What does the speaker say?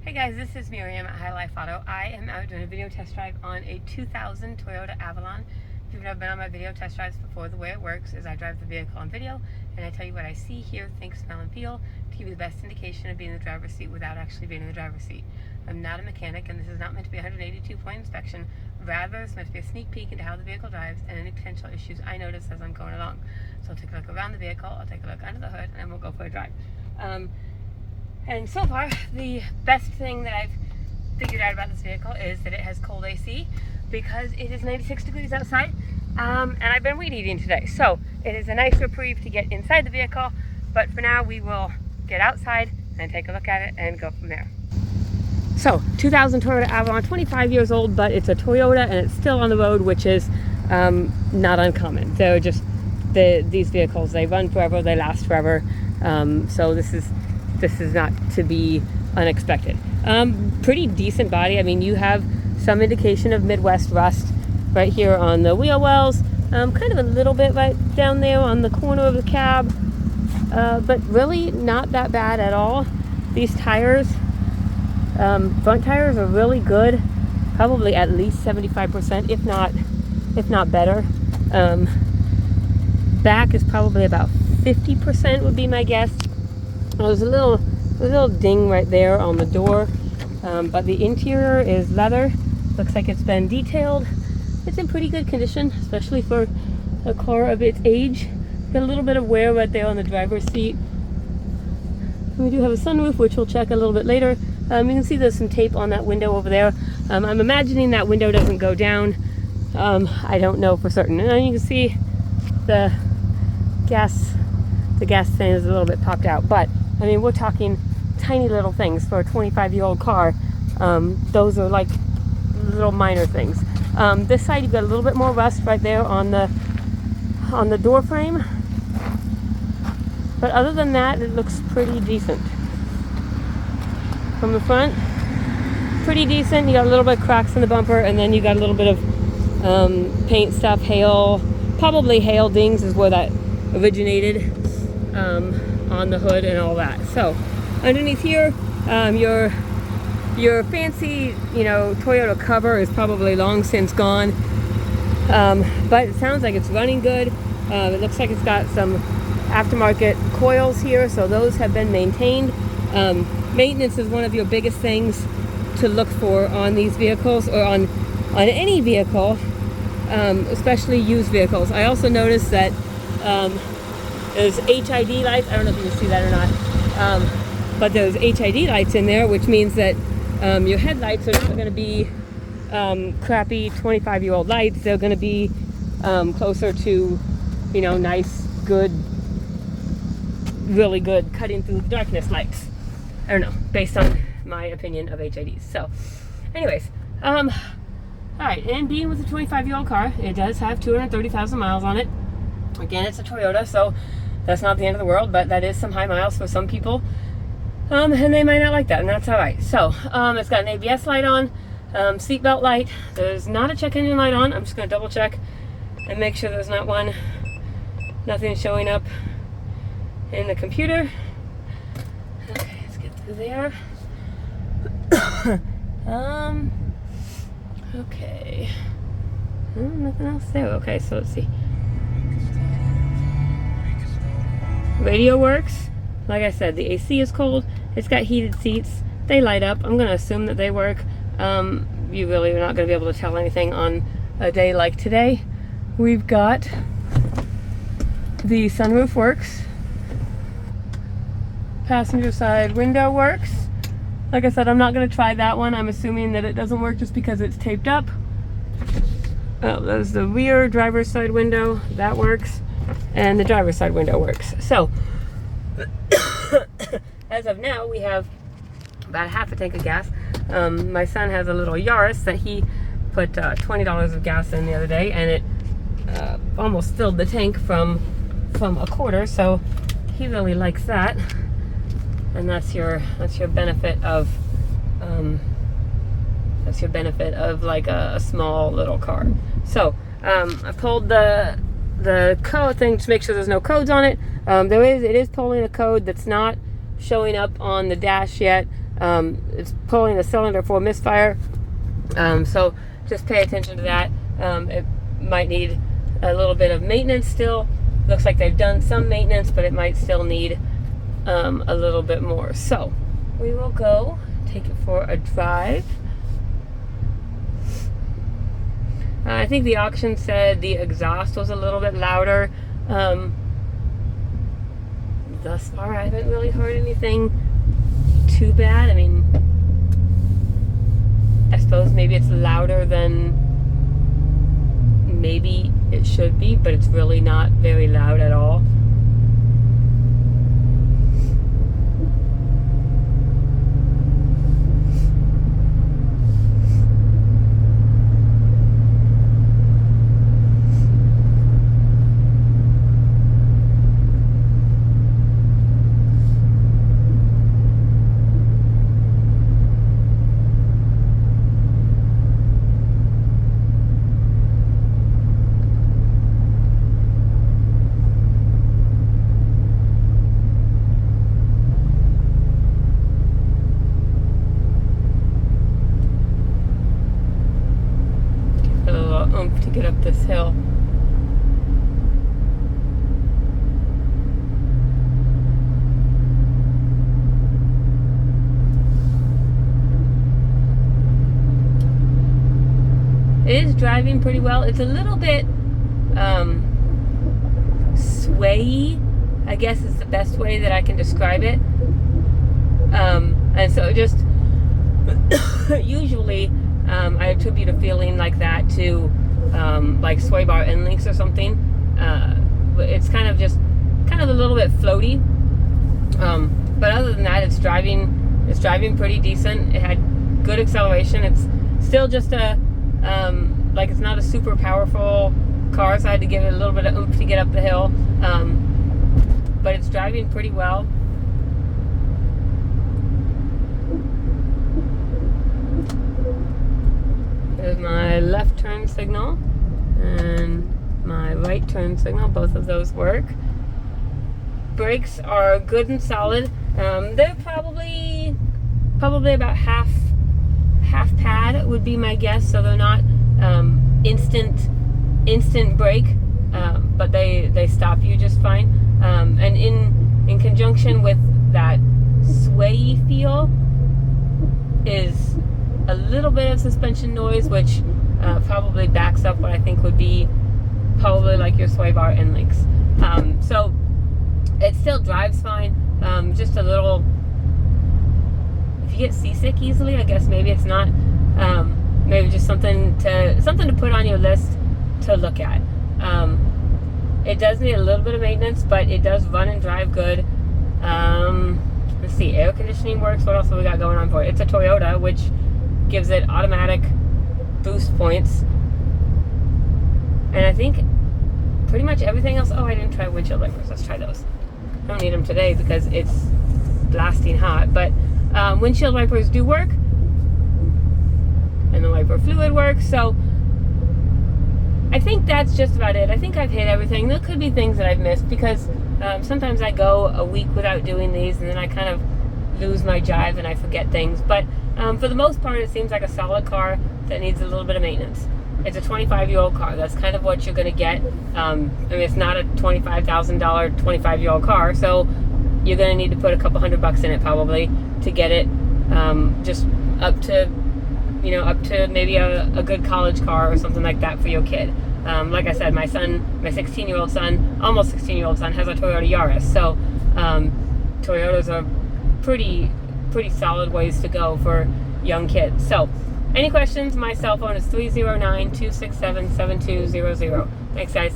Hey guys, this is Miriam at High Life Auto. I am out doing a video test drive on a 2000 Toyota Avalon. If you've never been on my video test drives before, the way it works is I drive the vehicle on video and I tell you what I see, hear, think, smell, and feel to give you the best indication of being in the driver's seat without actually being in the driver's seat. I'm not a mechanic and this is not meant to be a 182-point inspection. Rather, it's meant to be a sneak peek into how the vehicle drives and any potential issues I notice as I'm going along. So I'll take a look around the vehicle, I'll take a look under the hood, and then we'll go for a drive. And so far, the best thing that I've figured out about this vehicle is that it has cold AC because it is 96 degrees outside, and I've been weed eating today. So it is a nice reprieve to get inside the vehicle, but for now we will get outside and take a look at it and go from there. So 2000 Toyota Avalon, 25 years old, but it's a Toyota and it's still on the road, which is not uncommon. They're just, these vehicles, they run forever, they last forever. So this is not to be unexpected. Pretty decent body. I mean, you have some indication of Midwest rust right here on the wheel wells, kind of a little bit right down there on the corner of the cab, but really not that bad at all. These tires, front tires are really good, probably at least 75%, if not better. Back is probably about 50% would be my guess. There's a little ding right there on the door, but the interior is leather. Looks like it's been detailed. It's in pretty good condition, especially for a car of its age. Got a little bit of wear right there on the driver's seat. We do have a sunroof, which we'll check a little bit later. You can see there's some tape on that window over there. I'm imagining that window doesn't go down. I don't know for certain. And you can see the gas thing is a little bit popped out, but I mean, we're talking tiny little things for a 25-year-old car. Those are like little minor things. This side, you've got a little bit more rust right there on the door frame. But other than that, it looks pretty decent. From the front, pretty decent. You got a little bit of cracks in the bumper, and then you got a little bit of paint stuff, hail, probably hail dings is where that originated. On the hood and all that. So underneath here, your fancy, Toyota cover is probably long since gone, but it sounds like it's running good. It looks like it's got some aftermarket coils here, so those have been maintained. Maintenance is one of your biggest things to look for on these vehicles, or on any vehicle, especially used vehicles. I also noticed that there's HID lights. I don't know if you can see that or not. But there's HID lights in there, which means that your headlights are not going to be crappy 25-year-old lights. They're going to be closer to, nice, good, really good cutting through the darkness lights. I don't know, based on my opinion of HIDs. So, anyways, all right. And being with a 25-year-old car, it does have 230,000 miles on it. Again, it's a Toyota, so that's not the end of the world, but that is some high miles for some people, and they might not like that, and that's all right. So it's got an ABS light on, seatbelt light. There's not a check engine light on. I'm just going to double check and make sure there's not one. Nothing showing up in the computer. Okay, let's get through there. Okay. Nothing else there. Okay, so let's see. Radio works. Like I said, the AC is cold. It's got heated seats. They light up. I'm going to assume that they work. You really are not going to be able to tell anything on a day like today. We've got the sunroof works. Passenger side window works. Like I said, I'm not going to try that one. I'm assuming that it doesn't work just because it's taped up. Oh, there's the rear driver's side window. That works. And the driver's side window works. So, as of now, we have about half a tank of gas. My son has a little Yaris that he put $20 of gas in the other day, and it almost filled the tank from a quarter. So he really likes that, and that's your benefit of like a small little car. So I pulled the code thing to make sure there's no codes on it. It is pulling a code that's not showing up on the dash yet. It's pulling the cylinder for misfire. So just pay attention to that. It might need a little bit of maintenance still. Looks like they've done some maintenance, but it might still need a little bit more. So we will go take it for a drive. I think the auction said the exhaust was a little bit louder. Thus far, I haven't really heard anything too bad. I mean, I suppose maybe it's louder than maybe it should be, but it's really not very loud at all. To get up this hill. It is driving pretty well. It's a little bit swayy, I guess is the best way that I can describe it. And so just usually I attribute a feeling like that to like sway bar end links or something. It's kind of a little bit floaty. But other than that, it's driving pretty decent. It had good acceleration. It's still just like it's not a super powerful car, so I had to give it a little bit of oomph to get up the hill. But it's driving pretty well. There's my left turn signal and my right turn signal. Both of those work. Brakes are good and solid. They're probably about half pad would be my guess. So they're not instant brake, but they stop you just fine. And in conjunction with that swayy feel is a little bit of suspension noise, which probably backs up what I think would be probably like your sway bar end links. So it still drives fine. Just a little. If you get seasick easily, I guess maybe it's not. Maybe just something to put on your list to look at. It does need a little bit of maintenance, but it does run and drive good. Let's see, air conditioning works. What else have we got going on for it? It's a Toyota, which gives it automatic boost points. And I think pretty much everything else. Oh, I didn't try windshield wipers. Let's try those. I don't need them today because it's blasting hot, but windshield wipers do work, and the wiper fluid works. So I think that's just about it. I think I've hit everything. There could be things that I've missed because sometimes I go a week without doing these, and then I kind of lose my jive and I forget things. But for the most part, it seems like a solid car that needs a little bit of maintenance. It's a 25-year-old car. That's kind of what you're going to get. I mean, it's not a $25,000 25-year-old car, so you're going to need to put a couple $100 in it probably to get it just up to maybe a good college car or something like that for your kid. Like I said, my 16-year-old son, almost 16-year-old son, has a Toyota Yaris. So Toyotas are pretty solid ways to go for young kids. So any questions? My cell phone is 309-267-7200. Thanks, guys.